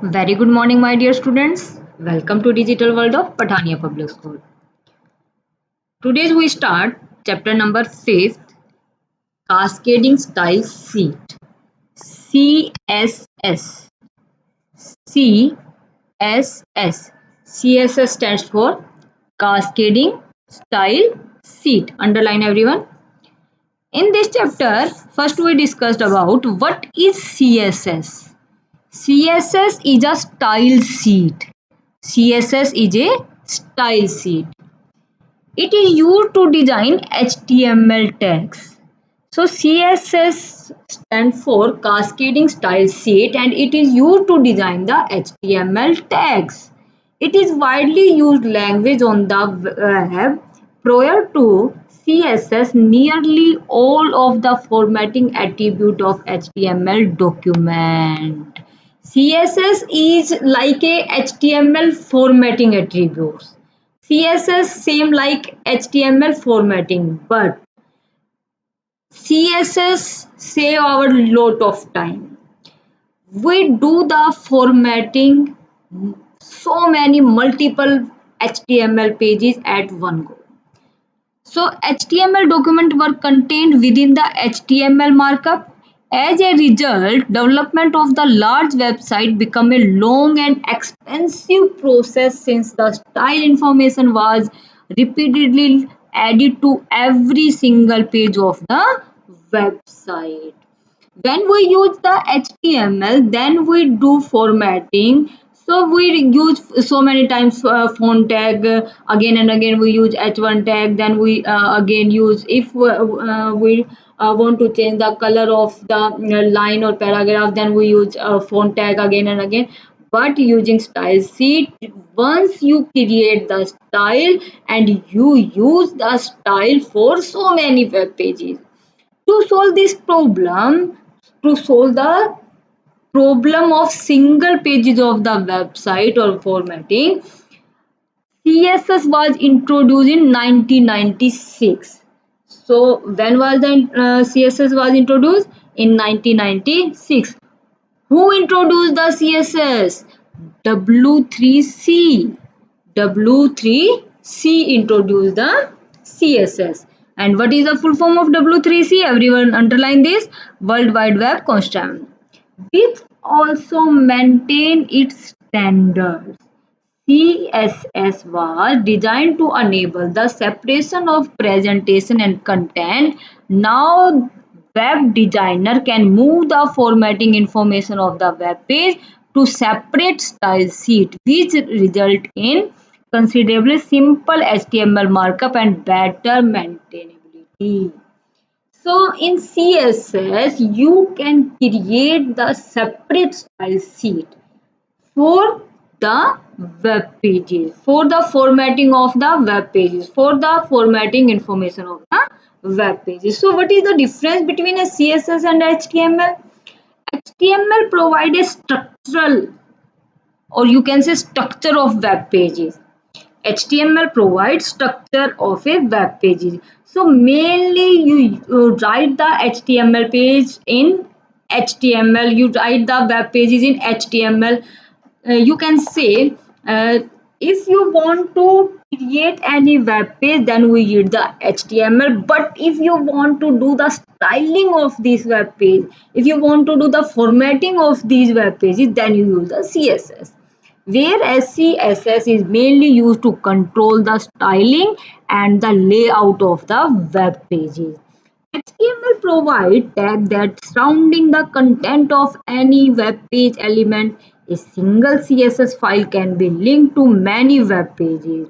Very good morning, my dear students. Welcome to Digital World of Patania Public School. Today we start chapter number 5, Cascading Style Sheet. CSS. CSS. CSS stands for Cascading Style Sheet. Underline everyone. In this chapter, first we discussed about what is CSS. CSS is a style sheet. CSS is a style sheet. It is used to design HTML tags. So CSS stands for Cascading Style Sheet and it is used to design the HTML tags. It is widely used language on the web. Prior to CSS, nearly all of the formatting attribute of HTML document. CSS is like a HTML formatting attributes. CSS same like HTML formatting, but CSS save our lot of time. We do the formatting so many multiple HTML pages at one go. So HTML documents were contained within the HTML markup. As a result, development of the large website became a long and expensive process since the style information was repeatedly added to every single page of the website. When we use the HTML, then we do formatting. So we use so many times font tag, again and again we use h1 tag, then we again use if we want to change the color of the line or paragraph, then we use font tag again and again. But using style sheet, once you create the style and you use the style for so many web pages. To solve this problem, to solve the problem of single pages of the website or formatting, CSS was introduced in 1996. So when was the CSS was introduced? In 1996. Who introduced the CSS? W3C. W3C introduced the CSS. And what is the full form of W3C? Everyone underline this. World Wide Web Consortium, which also maintain its standards. CSS was designed to enable the separation of presentation and content. Now, web designer can move the formatting information of the web page to separate style sheet, which result in considerably simple HTML markup and better maintainability. So in CSS, you can create the separate style sheet for the web pages, for the formatting of the web pages, for the formatting information of the web pages. So what is the difference between a CSS and HTML? HTML provide a structural, or you can say structure of web pages. HTML provides structure of a web page. So mainly you write the HTML page in HTML. You write the web pages in HTML. You can say if you want to create any web page, then we use the HTML. But if you want to do the styling of this web page, if you want to do the formatting of these web pages, then you use the CSS, whereas CSS is mainly used to control the styling and the layout of the web pages. HTML provides tags that surrounding the content of any web page element. A single CSS file can be linked to many web pages.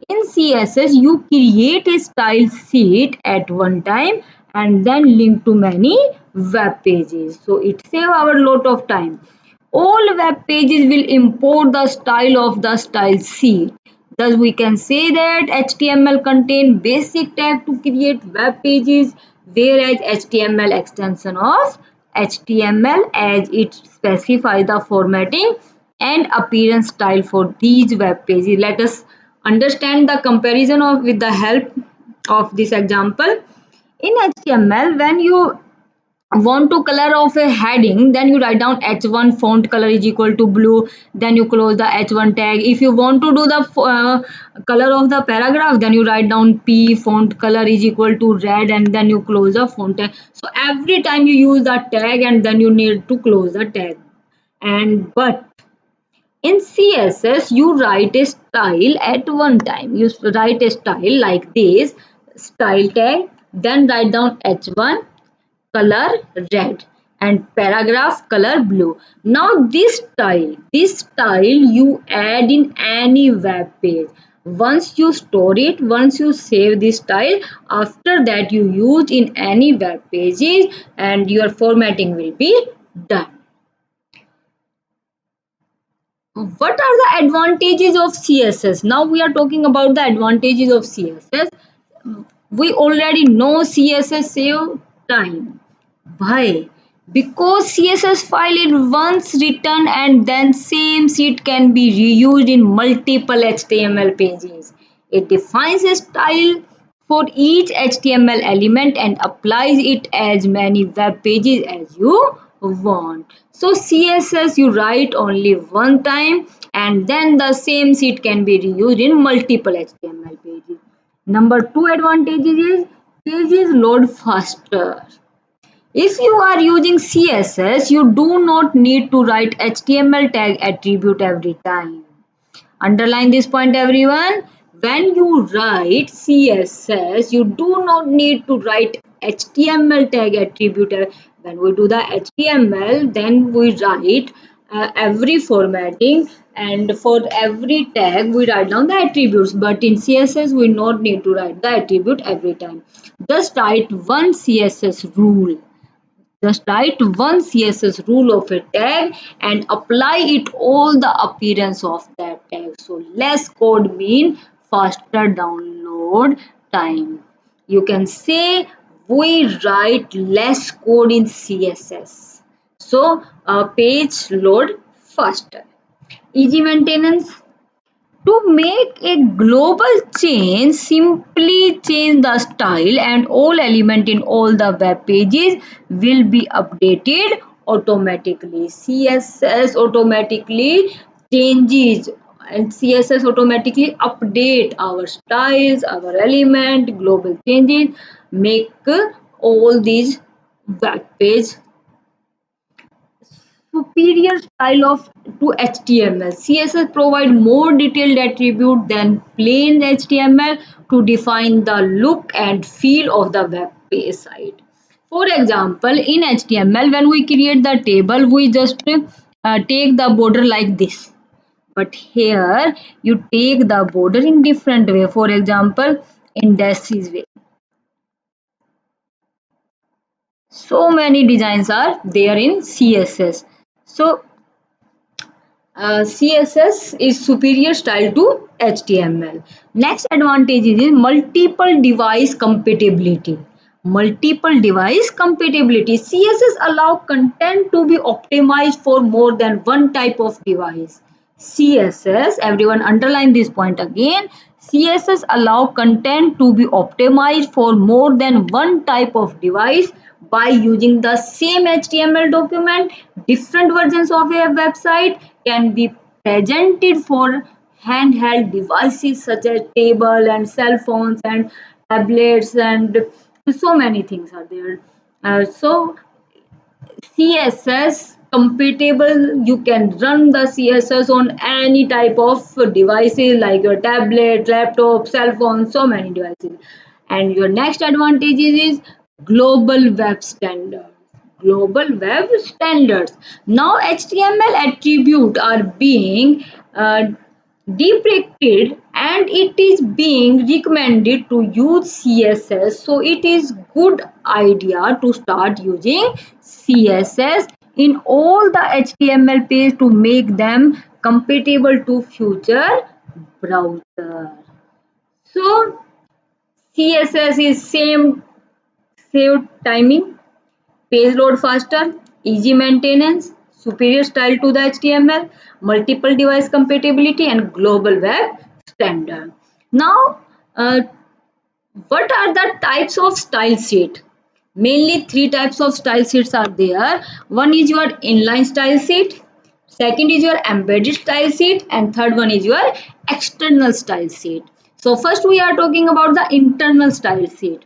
In CSS, you create a style sheet at one time and then link to many web pages. So it saves our lot of time. All web pages will import the style of the style sheet. Thus, we can say that HTML contain basic tag to create web pages, whereas HTML extension of HTML as it specifies the formatting and appearance style for these web pages. Let us understand the comparison of with the help of this example. In HTML, when you want to color of a heading, then you write down h1 font color is equal to blue, then you close the h1 tag. If you want to do the color of the paragraph, then you write down p font color is equal to red, and then you close the font tag. So every time you use the tag, and then you need to close the tag. And but in CSS, you write a style at one time. You write a style like this, style tag, then write down h1 color red and paragraph color blue. Now this style you add in any web page. Once you store it, once you save this style, after that you use in any web pages and your formatting will be done. What are the advantages of CSS? Now we are talking about the advantages of CSS. We already know CSS save time. Why? Because CSS file is once written and then same sheet can be reused in multiple HTML pages. It defines a style for each HTML element and applies it as many web pages as you want. So CSS you write only one time and then the same sheet can be reused in multiple HTML pages. Number two advantages is pages load faster. If you are using CSS, you do not need to write HTML tag attribute every time. Underline this point, everyone. When you write CSS, you do not need to write HTML tag attribute. When we do the HTML, then we write every formatting, and for every tag we write down the attributes. But in CSS, we not need to write the attribute every time. Just write one CSS rule. Just write one CSS rule of a tag and apply it all the appearance of that tag. So less code mean faster download time. You can say we write less code in CSS. So a page load faster. Easy maintenance. To make a global change, simply change the style and all element in all the web pages will be updated automatically. CSS automatically changes and CSS automatically update our styles, our element, global changes, make all these web page superior style of to HTML. CSS provide more detailed attribute than plain HTML to define the look and feel of the web page site. For example, in HTML, when we create the table, we just take the border like this. But here, you take the border in different way. For example, in this way. So many designs are there in CSS. So CSS is superior style to HTML. Next advantage is multiple device compatibility. Multiple device compatibility. CSS allow content to be optimized for more than one type of device. CSS, everyone underline this point again. CSS allow content to be optimized for more than one type of device by using the same HTML document. Different versions of a website can be presented for handheld devices such as table and cell phones and tablets, and so many things are there. So CSS compatible, you can run the CSS on any type of devices like your tablet, laptop, cell phone, so many devices. And your next advantage is global web standard. Global web standards. Now HTML attributes are being deprecated and it is being recommended to use CSS. So it is good idea to start using CSS in all the HTML page to make them compatible to future browser. So CSS is save timing, page load faster, easy maintenance, superior style to the HTML, multiple device compatibility, and global web standard. Now, what are the types of style sheet? Mainly three types of style sheets are there. One is your inline style sheet, second is your embedded style sheet, and third one is your external style sheet. So first we are talking about the internal style sheet.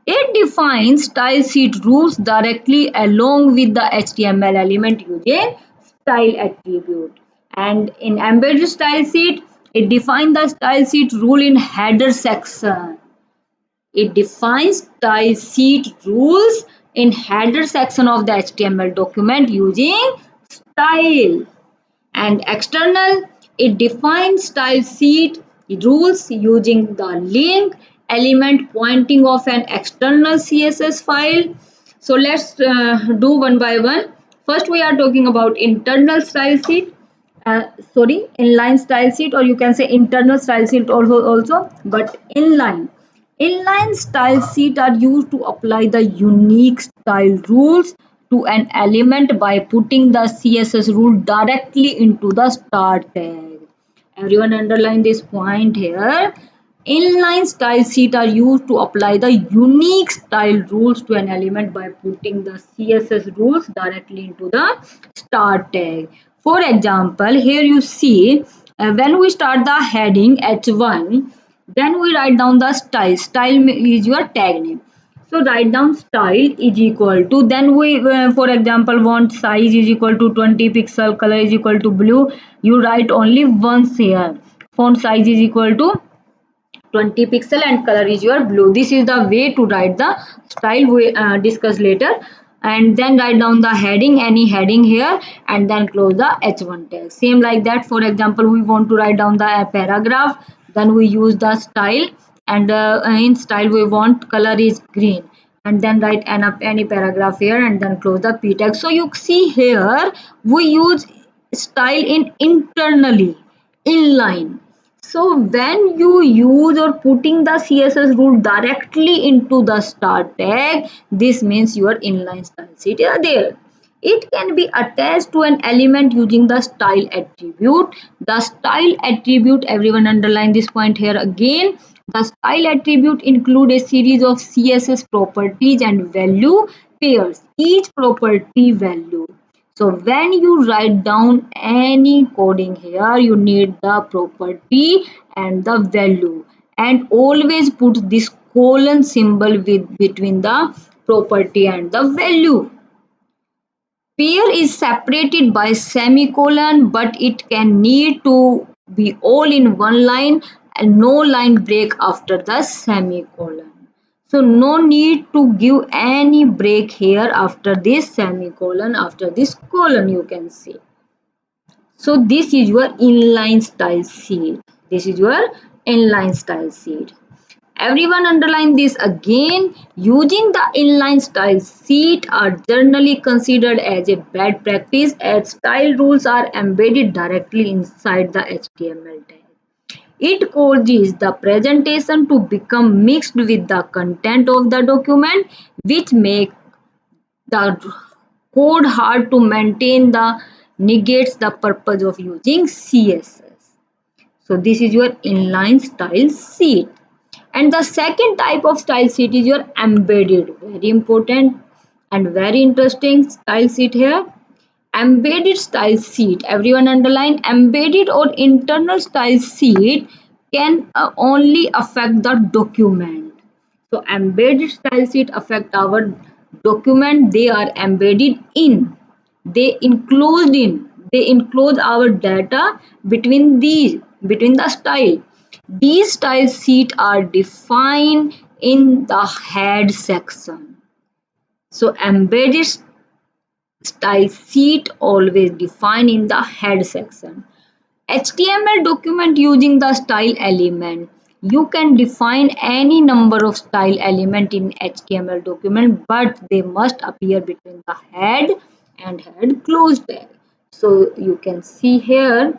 It defines style sheet rules directly along with the HTML element using style attribute. And in embedded style sheet, it defines the style sheet rule in header section. It defines style sheet rules in header section of the HTML document using style. And external, it defines style sheet rules using the link element pointing of an external CSS file. So let's do one by one. First we are talking about internal style sheet. Inline style sheet, or you can say internal style sheet also, but inline style sheet are used to apply the unique style rules to an element by putting the CSS rule directly into the start tag. Everyone underline this point here. Inline style sheet are used to apply the unique style rules to an element by putting the CSS rules directly into the start tag. For example, here you see when we start the heading H1, then we write down the style. Style is your tag name. So write down style is equal to, then we for example want size is equal to 20 pixel, color is equal to blue. You write only once here. Font size is equal to 20 pixel and color is your blue. This is the way to write the style, we discuss later. And then write down the heading, any heading here, and then close the H1 tag. Same like that. For example, we want to write down the paragraph, then we use the style, and in style we want color is green, and then write any paragraph here and then close the p tag. So you see here we use style in internally inline. So when you use or putting the CSS rule directly into the start tag, this means your inline style sheet is there. It can be attached to an element using the style attribute. The style attribute, everyone underline this point here again. The style attribute include a series of CSS properties and value pairs. Each property value. So when you write down any coding here, you need the property and the value, and always put this colon symbol with between the property and the value. Pair is separated by semicolon, but it can need to be all in one line and no line break after the semicolon. So no need to give any break here after this semicolon, after this colon you can see. So this is your inline style sheet. This is your inline style sheet. Everyone underline this again. Using the inline style sheet are generally considered as a bad practice as style rules are embedded directly inside the HTML tag. It causes the presentation to become mixed with the content of the document, which make the code hard to maintain, the negates the purpose of using CSS. So this is your inline style sheet. And the second type of style sheet is your embedded. Very important and very interesting style sheet here. Embedded style sheet. Everyone underline embedded or internal style sheet can only affect the document. So embedded style sheet affect our document. They are embedded in. They enclosed in. They enclose our data between the style. These style sheets are defined in the head section. So embedded style sheet always defined in the head section. HTML document using the style element. You can define any number of style element in HTML document, but they must appear between the head and head close tag. So you can see here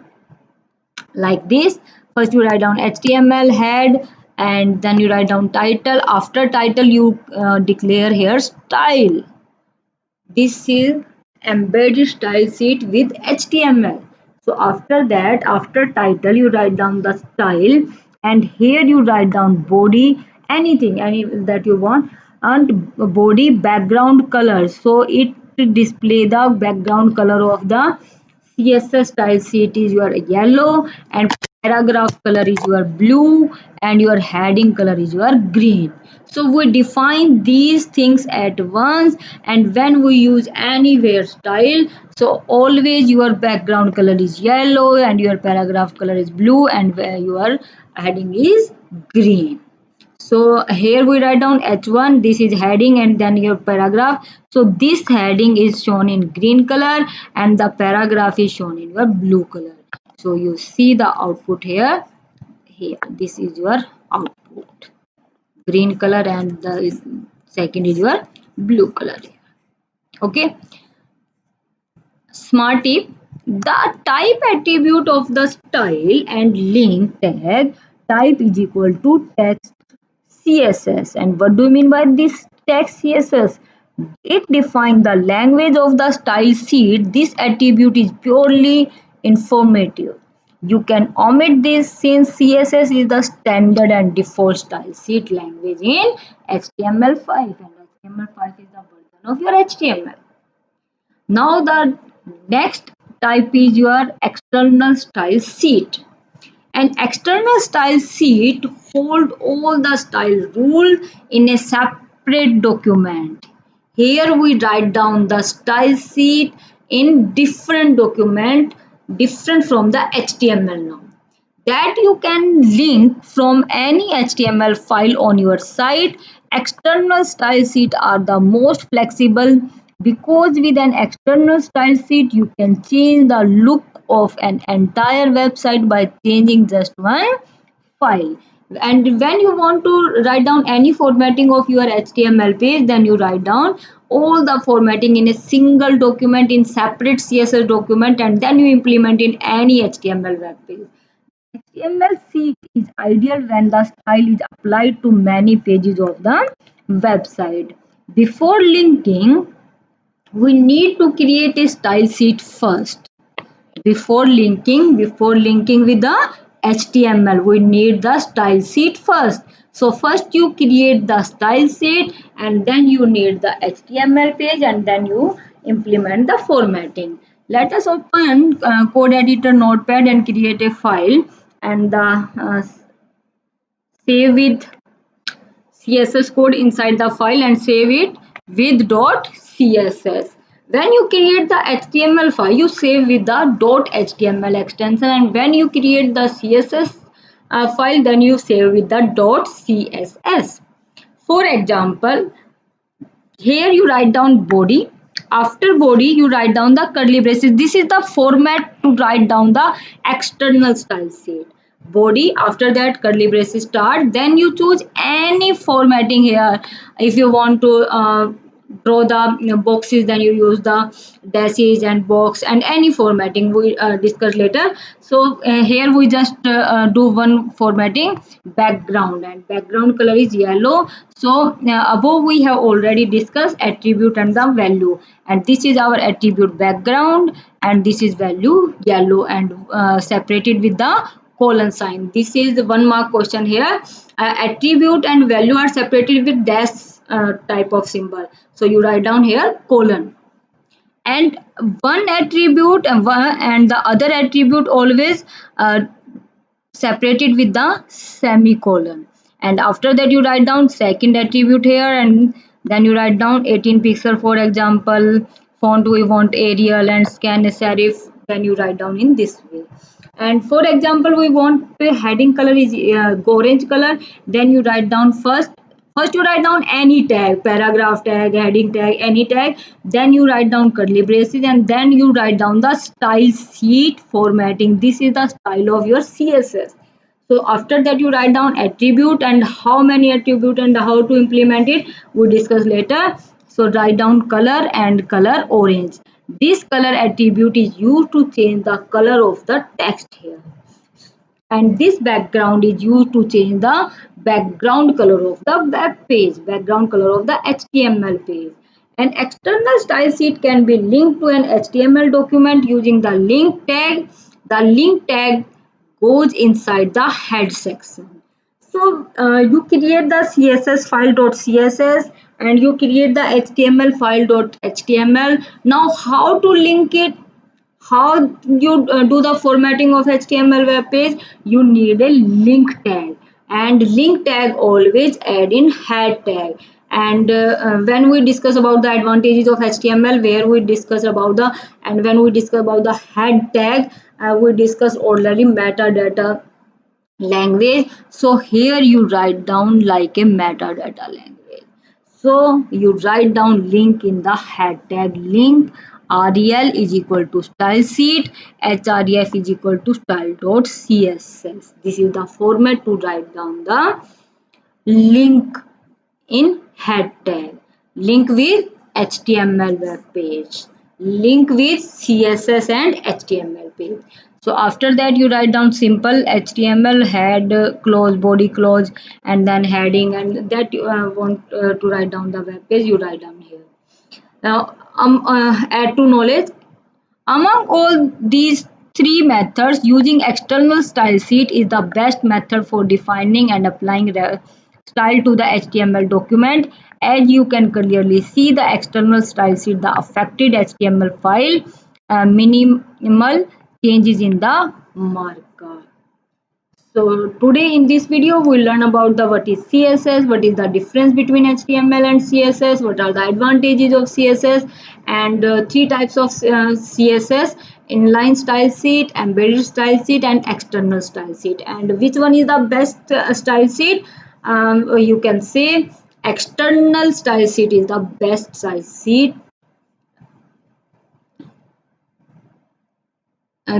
like this. First you write down HTML head and then you write down title. After title you declare here style. This is embedded style sheet with HTML. So after that, after title, you write down the style, and here you write down body, anything, any that you want. and body background color. So it display the background color of the CSS style sheet is your yellow, and paragraph color is your blue, and your heading color is your green. So we define these things at once, and when we use anywhere style, so always your background color is yellow and your paragraph color is blue and where your heading is green. So here we write down H1, this is heading and then your paragraph. So this heading is shown in green color and the paragraph is shown in your blue color. So you see the output here. Here, this is your output. Green color and the second is your blue color. Okay. Smart tip. The type attribute of the style and link tag type is equal to text CSS. And what do you mean by this text CSS? It defines the language of the style sheet. This attribute is purely informative. You can omit this since CSS is the standard and default style sheet language in HTML5, and HTML5 is the version of your HTML. Now the next type is your external style sheet. An external style sheet hold all the style rule in a separate document. Here we write down the style sheet in different document, different from the HTML now, that you can link from any HTML file on your site. External style sheet are the most flexible because with an external style sheet you can change the look of an entire website by changing just one file. And when you want to write down any formatting of your HTML page, then you write down all the formatting in a single document in separate CSS document, and then you implement in any HTML web page. HTML sheet is ideal when the style is applied to many pages of the website. Before linking, we need to create a style sheet first. Before linking with the HTML, we need the style sheet first. So first you create the style sheet and then you need the HTML page and then you implement the formatting. Let us open code editor notepad and create a file, and the save with CSS code inside the file and save it with .css. When you create the HTML file, you save with the .html extension, and when you create the CSS file, then you save with the .css. For example, here you write down body. After body, you write down the curly braces. This is the format to write down the external style sheet. Body, after that curly braces start, then you choose any formatting here. If you want to draw the boxes, then you use the dashes and box and any formatting we discuss later. So here we just do one formatting, background, and background color is yellow. So above we have already discussed attribute and the value, and this is our attribute background and this is value yellow, and separated with the colon sign. This is the 1 mark question here. Attribute and value are separated with dash type of symbol. So you write down here colon, and one attribute and the other attribute always separated with the semicolon. And after that you write down second attribute here, and then you write down 18 pixel. For example, font we want Arial and scan serif, then you write down in this way. And for example, we want the heading color is orange color, then you write down first you write down any tag, paragraph tag, heading tag, any tag, then you write down curly braces, and then you write down the style sheet formatting. This is the style of your CSS. So after that you write down attribute, and how many attribute and how to implement it we discuss later. So write down color and color orange. This color attribute is used to change the color of the text here, and this background is used to change the background color of the web page, background color of the HTML page. An external style sheet can be linked to an HTML document using the link tag. The link tag goes inside the head section. So you create the CSS file .css and you create the HTML file.html. Now how to link it, how you do the formatting of HTML web page? You need a link tag, and link tag always add in head tag. And when we discuss about the advantages of HTML, where we discuss about the, and when we discuss about the head tag, we discuss already metadata language. So here you write down like a metadata language. So you write down link in the head tag. Link rel is equal to style sheet, href is equal to style.css. This is the format to write down the link in head tag. Link with HTML web page, link with CSS and HTML page. So after that you write down simple HTML head, close, body, close, and then heading, and that you want to write down the web page, you write down here. Now add to knowledge. Among all these three methods, using external style sheet is the best method for defining and applying style to the HTML document. As you can clearly see, the external style sheet, the affected HTML file, minimal changes in the markup. So today in this video we'll learn about the what is CSS, what is the difference between HTML and CSS, what are the advantages of CSS, and three types of CSS: inline style sheet, embedded style sheet, and external style sheet. And which one is the best style sheet? You can say external style sheet is the best style sheet.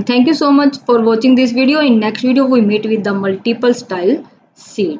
Thank you so much for watching this video. In next video we meet with the multiple style sheet.